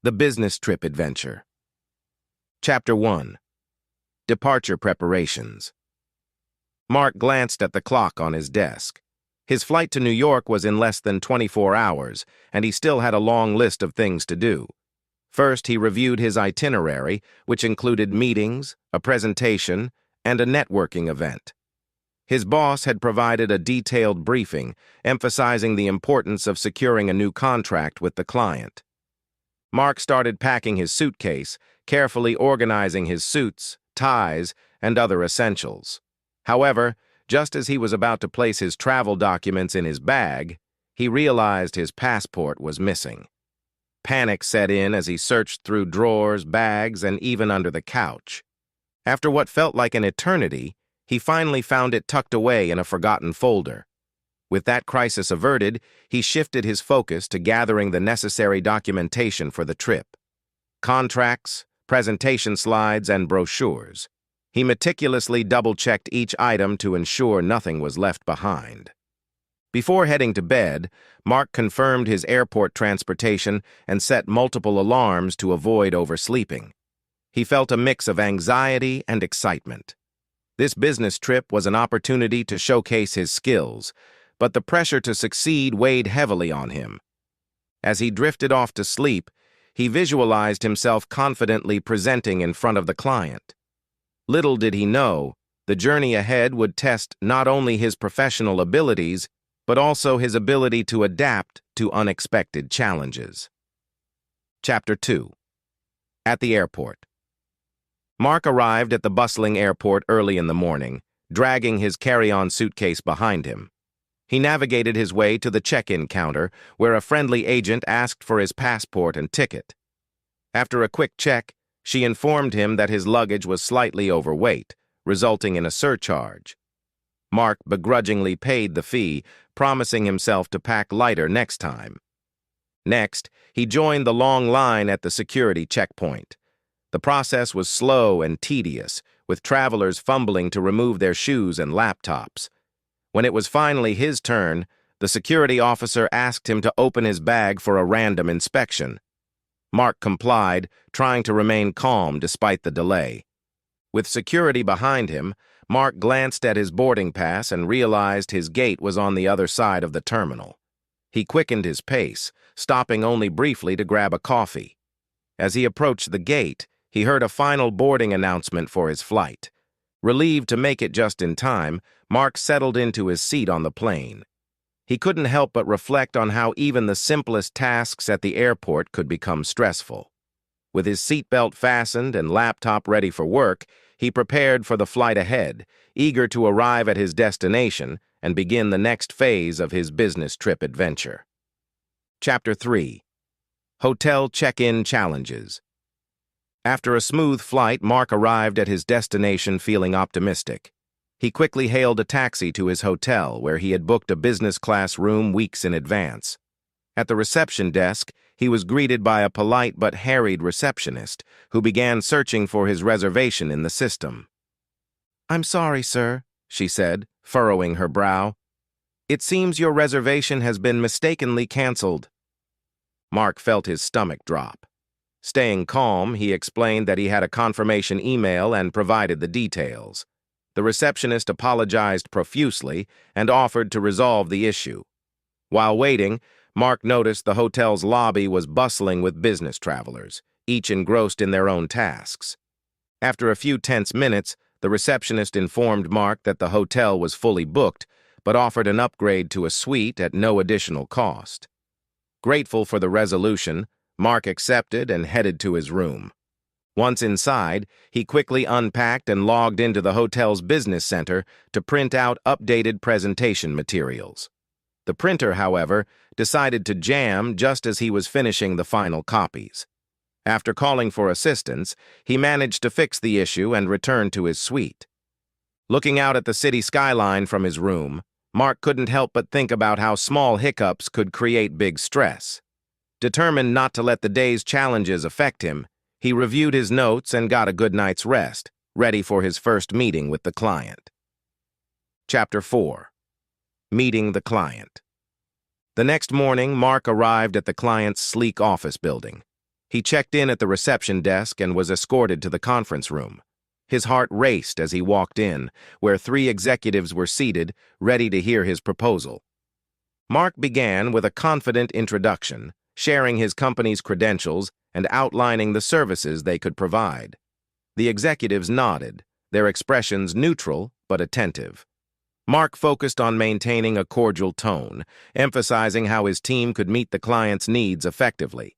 The Business Trip Adventure. Chapter 1. Departure Preparations. Mark glanced at the clock on his desk. His flight to New York was in less than 24 hours, and he still had a long list of things to do. First, he reviewed his itinerary, which included meetings, a presentation, and a networking event. His boss had provided a detailed briefing, emphasizing the importance of securing a new contract with the client. Mark started packing his suitcase, carefully organizing his suits, ties, and other essentials. However, just as he was about to place his travel documents in his bag, he realized his passport was missing. Panic set in as he searched through drawers, bags, and even under the couch. After what felt like an eternity, he finally found it tucked away in a forgotten folder. With that crisis averted, he shifted his focus to gathering the necessary documentation for the trip. Contracts, presentation slides, and brochures. He meticulously double-checked each item to ensure nothing was left behind. Before heading to bed, Mark confirmed his airport transportation and set multiple alarms to avoid oversleeping. He felt a mix of anxiety and excitement. This business trip was an opportunity to showcase his skills, but the pressure to succeed weighed heavily on him. As he drifted off to sleep, he visualized himself confidently presenting in front of the client. Little did he know, the journey ahead would test not only his professional abilities, but also his ability to adapt to unexpected challenges. Chapter 2. At the airport. Mark arrived at the bustling airport early in the morning, dragging his carry-on suitcase behind him. He navigated his way to the check-in counter, where a friendly agent asked for his passport and ticket. After a quick check, she informed him that his luggage was slightly overweight, resulting in a surcharge. Mark begrudgingly paid the fee, promising himself to pack lighter next time. Next, he joined the long line at the security checkpoint. The process was slow and tedious, with travelers fumbling to remove their shoes and laptops. When it was finally his turn, the security officer asked him to open his bag for a random inspection. Mark complied, trying to remain calm despite the delay. With security behind him, Mark glanced at his boarding pass and realized his gate was on the other side of the terminal. He quickened his pace, stopping only briefly to grab a coffee. As he approached the gate, he heard a final boarding announcement for his flight. Relieved to make it just in time, Mark settled into his seat on the plane. He couldn't help but reflect on how even the simplest tasks at the airport could become stressful. With his seatbelt fastened and laptop ready for work, he prepared for the flight ahead, eager to arrive at his destination and begin the next phase of his business trip adventure. Chapter 3. Hotel Check-in Challenges. After a smooth flight, Mark arrived at his destination feeling optimistic. He quickly hailed a taxi to his hotel, where he had booked a business-class room weeks in advance. At the reception desk, he was greeted by a polite but harried receptionist, who began searching for his reservation in the system. "I'm sorry, sir," she said, furrowing her brow. "It seems your reservation has been mistakenly canceled." Mark felt his stomach drop. Staying calm, he explained that he had a confirmation email and provided the details. The receptionist apologized profusely and offered to resolve the issue. While waiting, Mark noticed the hotel's lobby was bustling with business travelers, each engrossed in their own tasks. After a few tense minutes, the receptionist informed Mark that the hotel was fully booked, but offered an upgrade to a suite at no additional cost. Grateful for the resolution, Mark accepted and headed to his room. Once inside, he quickly unpacked and logged into the hotel's business center to print out updated presentation materials. The printer, however, decided to jam just as he was finishing the final copies. After calling for assistance, he managed to fix the issue and returned to his suite. Looking out at the city skyline from his room, Mark couldn't help but think about how small hiccups could create big stress. Determined not to let the day's challenges affect him, he reviewed his notes and got a good night's rest, ready for his first meeting with the client. Chapter 4. Meeting the Client. The next morning, Mark arrived at the client's sleek office building. He checked in at the reception desk and was escorted to the conference room. His heart raced as he walked in, where 3 executives were seated, ready to hear his proposal. Mark began with a confident introduction, sharing his company's credentials and outlining the services they could provide. The executives nodded, their expressions neutral but attentive. Mark focused on maintaining a cordial tone, emphasizing how his team could meet the client's needs effectively.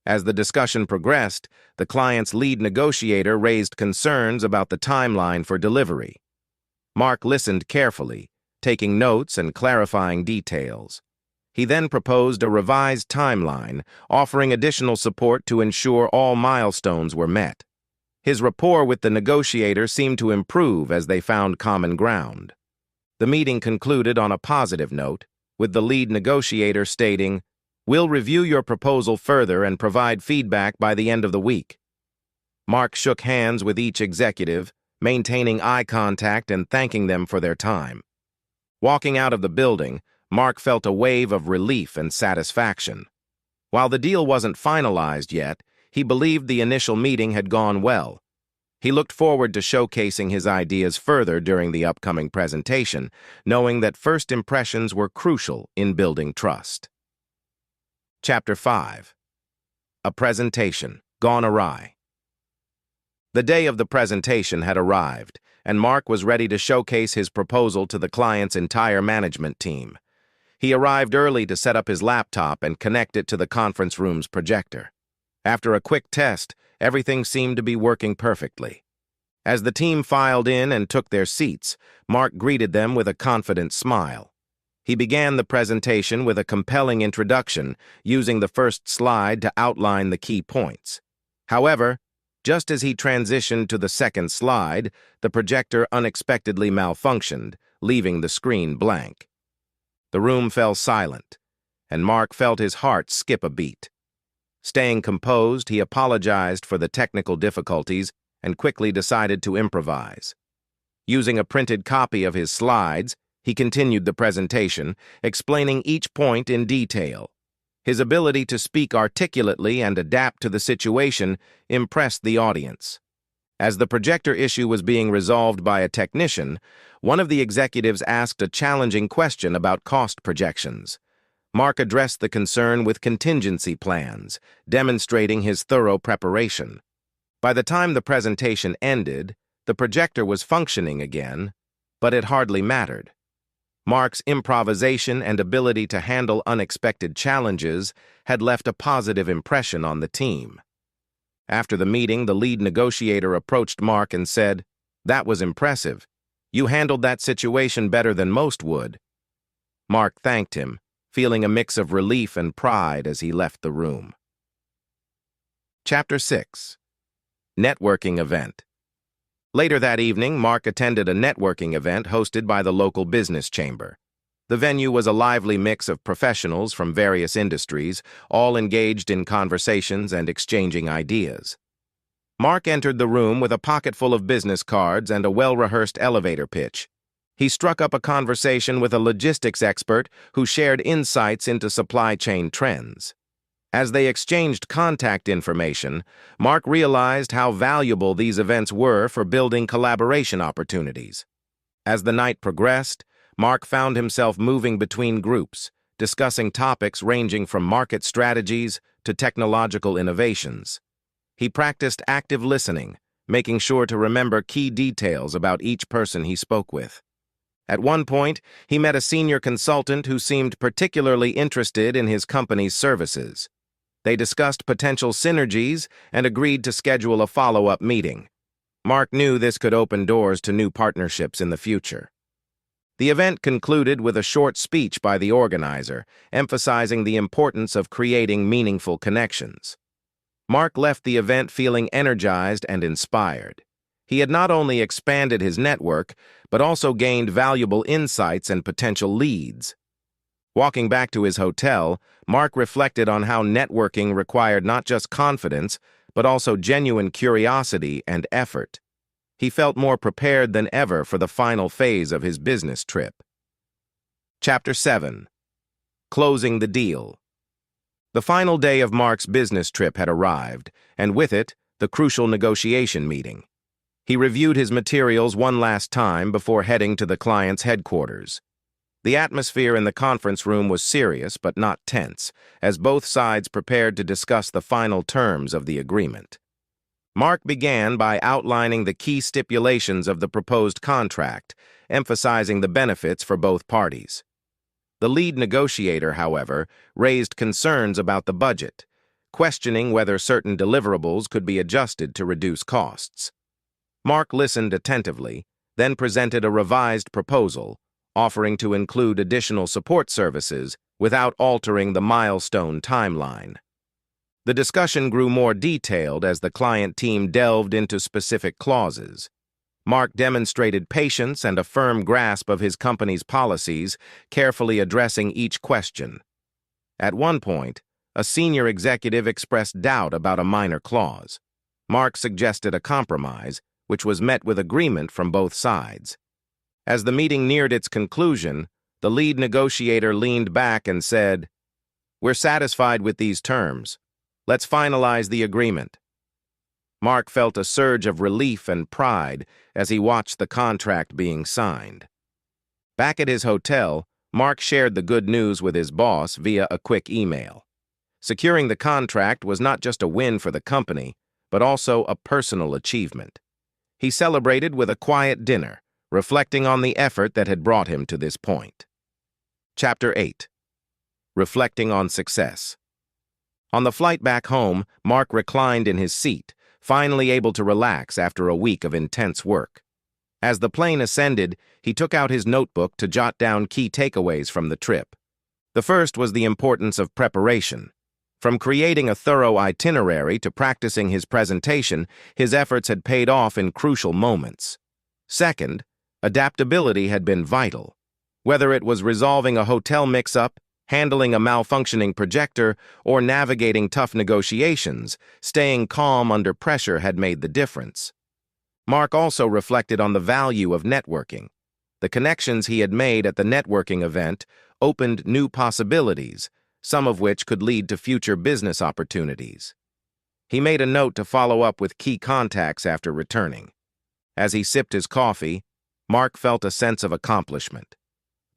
As the discussion progressed, the client's lead negotiator raised concerns about the timeline for delivery. Mark listened carefully, taking notes and clarifying details. He then proposed a revised timeline, offering additional support to ensure all milestones were met. His rapport with the negotiator seemed to improve as they found common ground. The meeting concluded on a positive note, with the lead negotiator stating, "We'll review your proposal further and provide feedback by the end of the week." Mark shook hands with each executive, maintaining eye contact and thanking them for their time. Walking out of the building, Mark felt a wave of relief and satisfaction. While the deal wasn't finalized yet, he believed the initial meeting had gone well. He looked forward to showcasing his ideas further during the upcoming presentation, knowing that first impressions were crucial in building trust. Chapter 5. A Presentation Gone Awry. The day of the presentation had arrived, and Mark was ready to showcase his proposal to the client's entire management team. He arrived early to set up his laptop and connect it to the conference room's projector. After a quick test, everything seemed to be working perfectly. As the team filed in and took their seats, Mark greeted them with a confident smile. He began the presentation with a compelling introduction, using the first slide to outline the key points. However, just as he transitioned to the second slide, the projector unexpectedly malfunctioned, leaving the screen blank. The room fell silent, and Mark felt his heart skip a beat. Staying composed, he apologized for the technical difficulties and quickly decided to improvise. Using a printed copy of his slides, he continued the presentation, explaining each point in detail. His ability to speak articulately and adapt to the situation impressed the audience. As the projector issue was being resolved by a technician, one of the executives asked a challenging question about cost projections. Mark addressed the concern with contingency plans, demonstrating his thorough preparation. By the time the presentation ended, the projector was functioning again, but it hardly mattered. Mark's improvisation and ability to handle unexpected challenges had left a positive impression on the team. After the meeting, the lead negotiator approached Mark and said, "That was impressive. You handled that situation better than most would." Mark thanked him, feeling a mix of relief and pride as he left the room. Chapter 6. Networking Event. Later that evening, Mark attended a networking event hosted by the local business chamber. The venue was a lively mix of professionals from various industries, all engaged in conversations and exchanging ideas. Mark entered the room with a pocket full of business cards and a well-rehearsed elevator pitch. He struck up a conversation with a logistics expert who shared insights into supply chain trends. As they exchanged contact information, Mark realized how valuable these events were for building collaboration opportunities. As the night progressed, Mark found himself moving between groups, discussing topics ranging from market strategies to technological innovations. He practiced active listening, making sure to remember key details about each person he spoke with. At one point, he met a senior consultant who seemed particularly interested in his company's services. They discussed potential synergies and agreed to schedule a follow-up meeting. Mark knew this could open doors to new partnerships in the future. The event concluded with a short speech by the organizer, emphasizing the importance of creating meaningful connections. Mark left the event feeling energized and inspired. He had not only expanded his network, but also gained valuable insights and potential leads. Walking back to his hotel, Mark reflected on how networking required not just confidence, but also genuine curiosity and effort. He felt more prepared than ever for the final phase of his business trip. Chapter 7. Closing the Deal. The final day of Mark's business trip had arrived, and with it, the crucial negotiation meeting. He reviewed his materials one last time before heading to the client's headquarters. The atmosphere in the conference room was serious but not tense, as both sides prepared to discuss the final terms of the agreement. Mark began by outlining the key stipulations of the proposed contract, emphasizing the benefits for both parties. The lead negotiator, however, raised concerns about the budget, questioning whether certain deliverables could be adjusted to reduce costs. Mark listened attentively, then presented a revised proposal, offering to include additional support services without altering the milestone timeline. The discussion grew more detailed as the client team delved into specific clauses. Mark demonstrated patience and a firm grasp of his company's policies, carefully addressing each question. At one point, a senior executive expressed doubt about a minor clause. Mark suggested a compromise, which was met with agreement from both sides. As the meeting neared its conclusion, the lead negotiator leaned back and said, "We're satisfied with these terms. Let's finalize the agreement." Mark felt a surge of relief and pride as he watched the contract being signed. Back at his hotel, Mark shared the good news with his boss via a quick email. Securing the contract was not just a win for the company, but also a personal achievement. He celebrated with a quiet dinner, reflecting on the effort that had brought him to this point. Chapter 8. Reflecting on Success. On the flight back home, Mark reclined in his seat, finally able to relax after a week of intense work. As the plane ascended, he took out his notebook to jot down key takeaways from the trip. The first was the importance of preparation. From creating a thorough itinerary to practicing his presentation, his efforts had paid off in crucial moments. Second, adaptability had been vital. Whether it was resolving a hotel mix-up, handling a malfunctioning projector, or navigating tough negotiations, staying calm under pressure had made the difference. Mark also reflected on the value of networking. The connections he had made at the networking event opened new possibilities, some of which could lead to future business opportunities. He made a note to follow up with key contacts after returning. As he sipped his coffee, Mark felt a sense of accomplishment.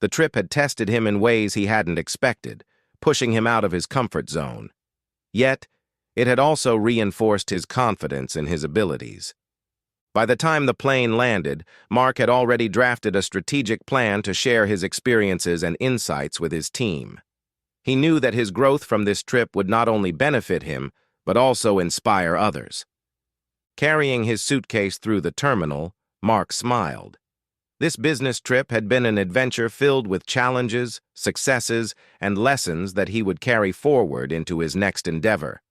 The trip had tested him in ways he hadn't expected, pushing him out of his comfort zone. Yet, it had also reinforced his confidence in his abilities. By the time the plane landed, Mark had already drafted a strategic plan to share his experiences and insights with his team. He knew that his growth from this trip would not only benefit him, but also inspire others. Carrying his suitcase through the terminal, Mark smiled. This business trip had been an adventure filled with challenges, successes, and lessons that he would carry forward into his next endeavor.